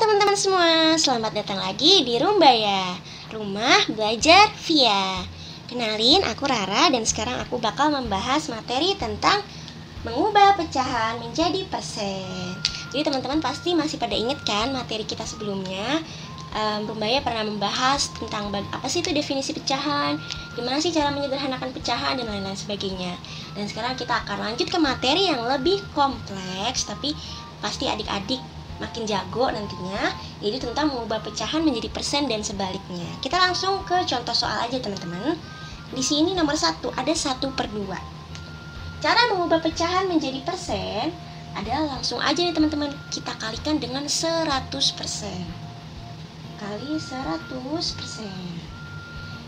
teman-teman semua, selamat datang lagi di Rumbaya, Rumah Belajar Via. Kenalin, aku Rara dan sekarang aku bakal membahas materi tentang mengubah pecahan menjadi persen. Jadi teman-teman pasti masih pada ingat kan materi kita sebelumnya. Rumbaya pernah membahas tentang apa sih itu definisi pecahan, gimana sih cara menyederhanakan pecahan dan lain-lain sebagainya. Dan sekarang kita akan lanjut ke materi yang lebih kompleks, tapi pasti adik-adik makin jago nantinya, jadi tentang mengubah pecahan menjadi persen dan sebaliknya. Kita langsung ke contoh soal aja teman-teman. Di sini nomor 1 ada 1/2. Cara mengubah pecahan menjadi persen adalah langsung aja nih teman-teman, kita kalikan dengan 100%. Kali 100%.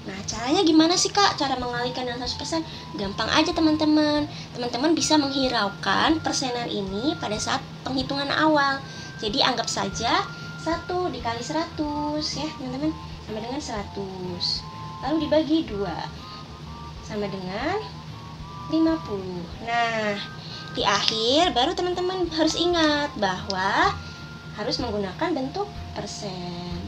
Nah, caranya gimana sih Kak? Cara mengalikan dengan 100%? Gampang aja teman-teman. Teman-teman bisa menghiraukan persenan ini pada saat penghitungan awal. Jadi anggap saja 1 dikali 100 ya teman-teman, sama dengan 100. Lalu dibagi 2 sama dengan 50. Nah, di akhir baru teman-teman harus ingat bahwa harus menggunakan bentuk persen.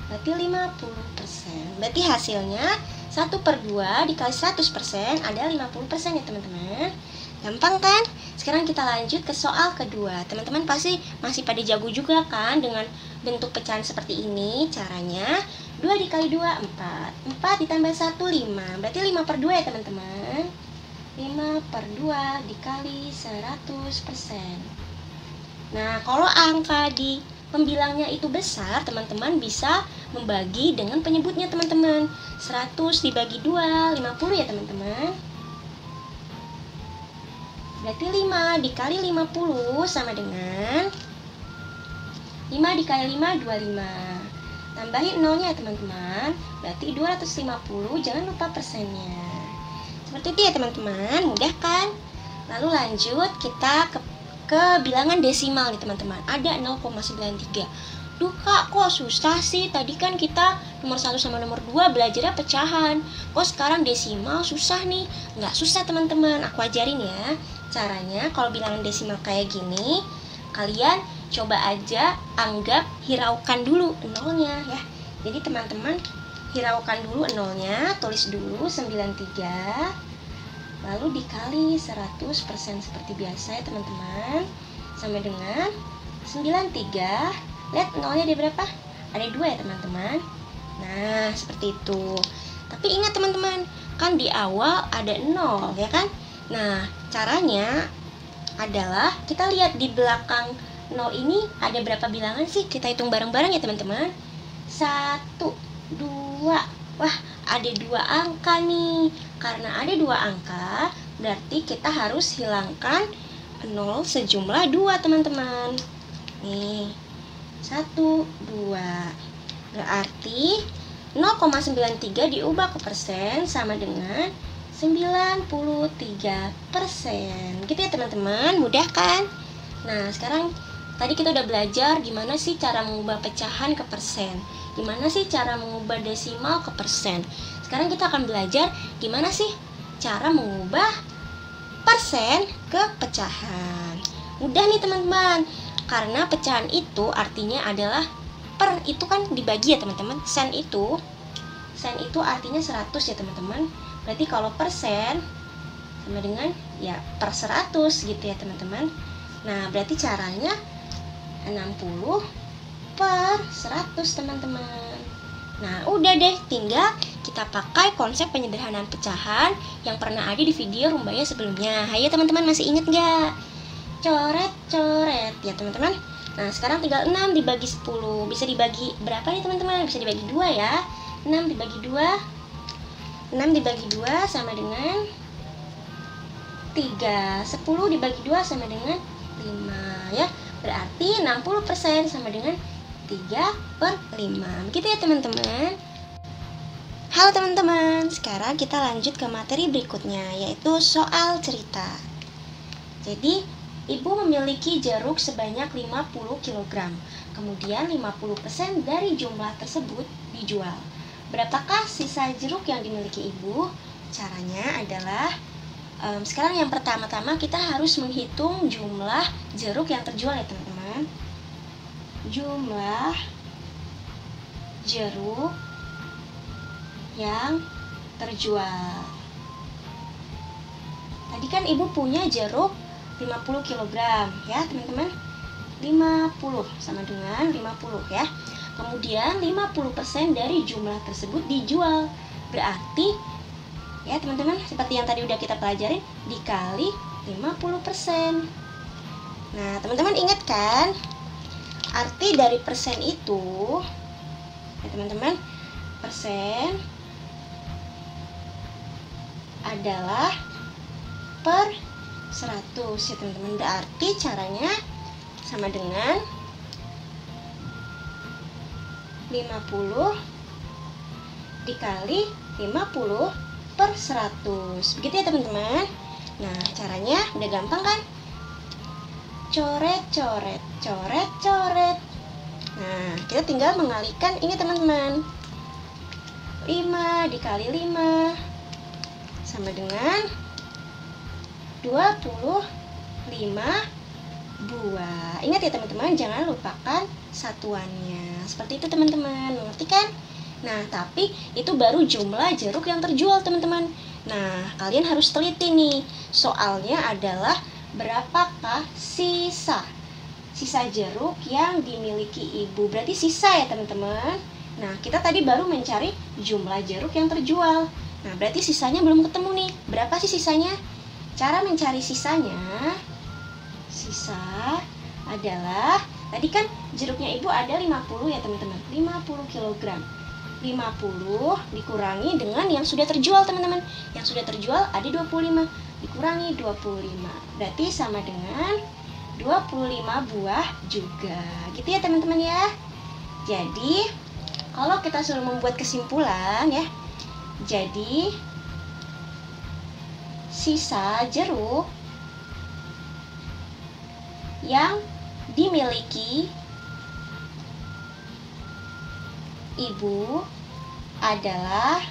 Berarti 50%. Berarti hasilnya 1/2 dikali 100% ada 50% ya teman-teman. Gampang kan? Sekarang kita lanjut ke soal kedua. Teman-teman pasti masih pada jago juga kan dengan bentuk pecahan seperti ini. Caranya 2 dikali 2, 4. 4 ditambah 1, 5. Berarti 5/2 ya teman-teman. 5/2 dikali 100%. Nah, kalau angka di pembilangnya itu besar, teman-teman bisa membagi dengan penyebutnya teman-teman. 100 dibagi 2, 50 ya teman-teman. Berarti 5 dikali 50 sama dengan 5 dikali 5, 25. Tambahin nolnya ya teman-teman. Berarti 250, jangan lupa persennya. Seperti itu ya teman-teman, mudah kan? Lalu lanjut kita ke bilangan desimal nih teman-teman. Ada 0,93. Duh Kak, kok susah sih? Tadi kan kita nomor 1 sama nomor 2 belajarnya pecahan. Kok sekarang desimal susah nih? Nggak susah teman-teman, aku ajarin ya. Caranya kalau bilangan desimal kayak gini, kalian coba aja anggap hiraukan dulu nolnya ya. Jadi teman-teman hiraukan dulu nolnya, tulis dulu 93. Lalu dikali 100% seperti biasa ya teman-teman, sama dengan 93. Lihat nolnya ada berapa? Ada 2 ya teman-teman. Nah, seperti itu. Tapi ingat teman-teman, kan di awal ada 0 ya kan? Nah, caranya adalah kita lihat di belakang 0 ini ada berapa bilangan sih? Kita hitung bareng-bareng ya teman-teman. 1, 2. Wah, ada 2 angka nih. Karena ada 2 angka, berarti kita harus hilangkan 0 sejumlah 2 teman-teman. Nih, 1, 2. Berarti 0,93 diubah ke persen sama dengan 93%. Gitu ya teman-teman, mudah kan? Nah, sekarang tadi kita udah belajar gimana sih cara mengubah pecahan ke persen, gimana sih cara mengubah desimal ke persen. Sekarang kita akan belajar gimana sih cara mengubah persen ke pecahan. Mudah nih teman-teman, karena pecahan itu artinya adalah per, itu kan dibagi ya teman-teman. Sen itu artinya 100 ya teman-teman. Berarti kalau persen sama dengan ya per 100 gitu ya teman-teman. Nah, berarti caranya 60 per 100 teman-teman. Nah, udah deh, tinggal kita pakai konsep penyederhanaan pecahan yang pernah ada di video Rumbaya sebelumnya. Hayo teman-teman, masih inget gak? Coret-coret ya teman-teman. Nah, sekarang tinggal 6 dibagi 10. Bisa dibagi berapa nih teman-teman? Bisa dibagi 2 ya. 6 dibagi 2. 6 dibagi 2 sama dengan 3. 10 dibagi 2 sama dengan 5 ya. Berarti 60% sama dengan 3/5. Begitu ya teman-teman. Halo teman-teman, sekarang kita lanjut ke materi berikutnya, yaitu soal cerita. Jadi, ibu memiliki jeruk sebanyak 50 kg. Kemudian 50% dari jumlah tersebut dijual. Berapakah sisa jeruk yang dimiliki ibu? Caranya adalah sekarang yang pertama-tama kita harus menghitung jumlah jeruk yang terjual ya teman-teman. jumlah jeruk yang terjual. Tadi kan ibu punya jeruk 50 kg ya teman-teman. 50 sama dengan 50 ya. Kemudian 50% dari jumlah tersebut dijual. Berarti ya teman-teman, seperti yang tadi udah kita pelajarin, dikali 50%. Nah teman-teman ingat kan arti dari persen itu ya teman-teman? Persen adalah per 100 ya teman-teman. Berarti caranya sama dengan 50 dikali 50 per 100. Begitu ya teman-teman. Nah caranya udah gampang kan? Coret, coret, coret, coret. Nah kita tinggal mengalihkan ini teman-teman. 5 dikali 5 sama dengan 25 buah. Ingat ya teman-teman, jangan lupakan satuannya. Seperti itu teman-teman, mengerti kan? Nah, tapi itu baru jumlah jeruk yang terjual teman-teman. Nah, kalian harus teliti nih. Soalnya adalah berapakah sisa jeruk yang dimiliki ibu. Berarti sisa ya teman-teman. Nah, kita tadi baru mencari jumlah jeruk yang terjual. Nah, berarti sisanya belum ketemu nih. Berapa sih sisanya? Cara mencari sisanya, sisa adalah, tadi kan jeruknya ibu ada 50 ya teman-teman, 50 kg. 50 dikurangi dengan yang sudah terjual teman-teman. Yang sudah terjual ada 25, dikurangi 25. Berarti sama dengan 25 buah juga. Gitu ya teman-teman ya. Jadi, kalau kita suruh membuat kesimpulan ya, jadi sisa jeruk yang dimiliki ibu adalah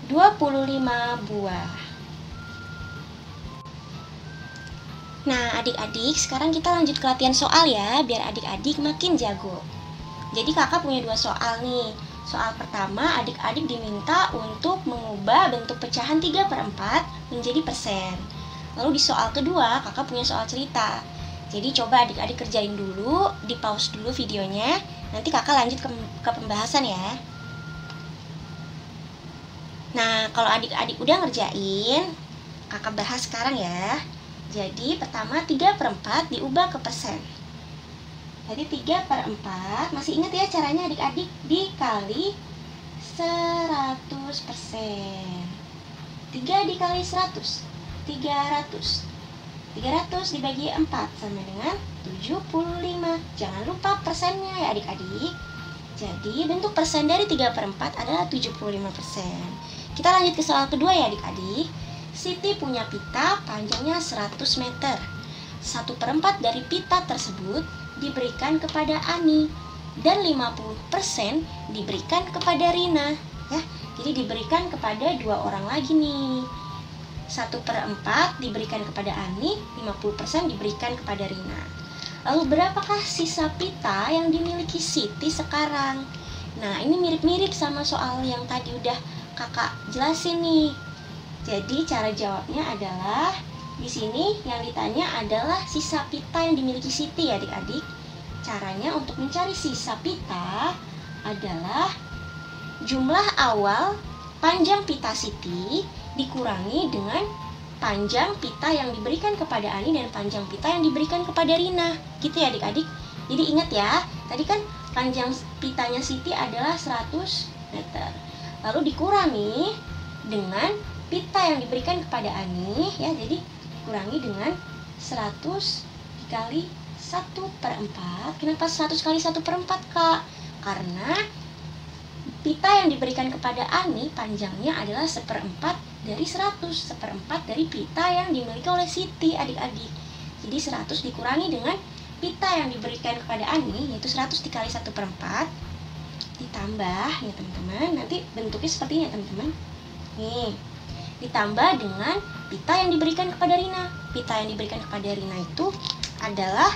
25 buah. Nah, adik-adik, sekarang kita lanjut ke latihan soal ya, biar adik-adik makin jago. Jadi kakak punya 2 soal nih. Soal pertama, adik-adik diminta untuk mengubah bentuk pecahan 3/4 menjadi persen. Lalu di soal kedua, kakak punya soal cerita. Jadi coba adik-adik kerjain dulu, di pause dulu videonya. Nanti kakak lanjut ke pembahasan ya. Nah, kalau adik-adik udah ngerjain, kakak bahas sekarang ya. Jadi pertama 3/4 diubah ke persen. Jadi 3/4, masih ingat ya caranya adik-adik, dikali 100%. 3 dikali 100, 300. 300 dibagi 4 sama dengan 75. Jangan lupa persennya ya adik-adik. Jadi bentuk persen dari 3/4 adalah 75%. Kita lanjut ke soal kedua ya adik-adik. Siti punya pita panjangnya 100 meter. 1/4 dari pita tersebut diberikan kepada Ani dan 50% diberikan kepada Rina ya. Jadi diberikan kepada 2 orang lagi nih. 1/4 diberikan kepada Ani, 50% diberikan kepada Rina. Lalu berapakah sisa pita yang dimiliki Siti sekarang? Nah, ini mirip-mirip sama soal yang tadi udah kakak jelasin nih. Jadi cara jawabnya adalah, di sini yang ditanya adalah sisa pita yang dimiliki Siti ya adik-adik. Caranya untuk mencari sisa pita adalah jumlah awal panjang pita Siti dikurangi dengan panjang pita yang diberikan kepada Ani dan panjang pita yang diberikan kepada Rina. Gitu ya adik-adik. Jadi ingat ya, tadi kan panjang pitanya Siti adalah 100 meter. Lalu dikurangi dengan pita yang diberikan kepada Ani ya, jadi dikurangi dengan 100 dikali 1/4. Kenapa 100 kali 1/4 kak? Karena pita yang diberikan kepada Ani panjangnya adalah 1/4 dari 100. 1/4 dari pita yang dimiliki oleh Siti adik-adik. Jadi 100 dikurangi dengan pita yang diberikan kepada Ani, yaitu 100 dikali 1/4 ditambah ya teman-teman. Nanti bentuknya seperti ini ya teman-teman. Nih, ditambah dengan pita yang diberikan kepada Rina. Pita yang diberikan kepada Rina itu adalah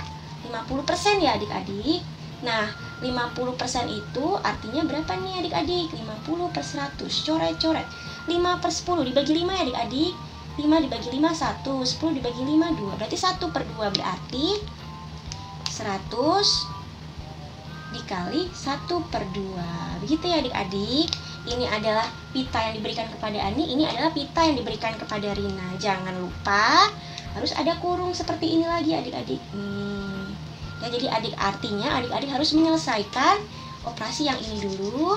50% ya adik-adik. Nah, 50% itu artinya berapa nih adik-adik? 50 per 100, coret-coret. 5 per 10 dibagi 5 ya adik-adik. 5 dibagi 5, 1, 10 dibagi 5, 2. Berarti 1 per 2, berarti 100 dikali 1 per 2. Begitu ya adik-adik. Ini adalah pita yang diberikan kepada Ani, ini adalah pita yang diberikan kepada Rina. Jangan lupa harus ada kurung seperti ini lagi adik-adik. Ya, jadi artinya adik-adik harus menyelesaikan operasi yang ini dulu,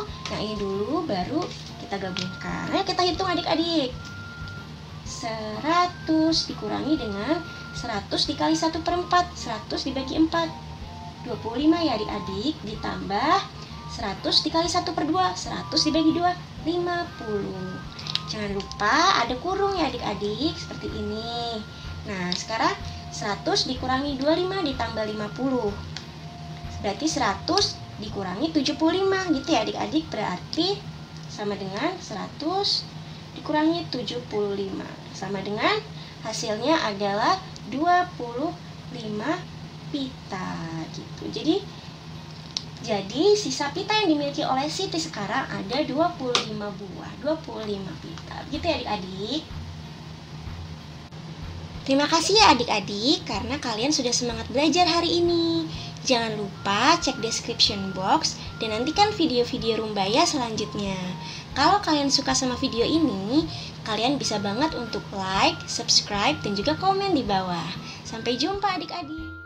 baru kita gabungkan. Ayo kita hitung adik-adik. 100 dikurangi dengan 100 dikali 1 per 4, 100 dibagi 4, 25 ya adik-adik, ditambah 100 dikali 1 per 2, 100 dibagi 2, 50. Jangan lupa ada kurung ya adik-adik, seperti ini. Nah, sekarang 100 dikurangi 25 ditambah 50. Berarti 100 dikurangi 75 gitu ya adik-adik. Berarti sama dengan 100 dikurangi 75. Sama dengan hasilnya adalah 25 pita gitu. Jadi sisa pita yang dimiliki oleh Siti sekarang ada 25 buah, 25 pita. Gitu ya adik-adik. Terima kasih ya adik-adik karena kalian sudah semangat belajar hari ini. Jangan lupa cek description box dan nantikan video-video Rumbaya selanjutnya. Kalau kalian suka sama video ini, kalian bisa banget untuk like, subscribe, dan juga komen di bawah. Sampai jumpa adik-adik.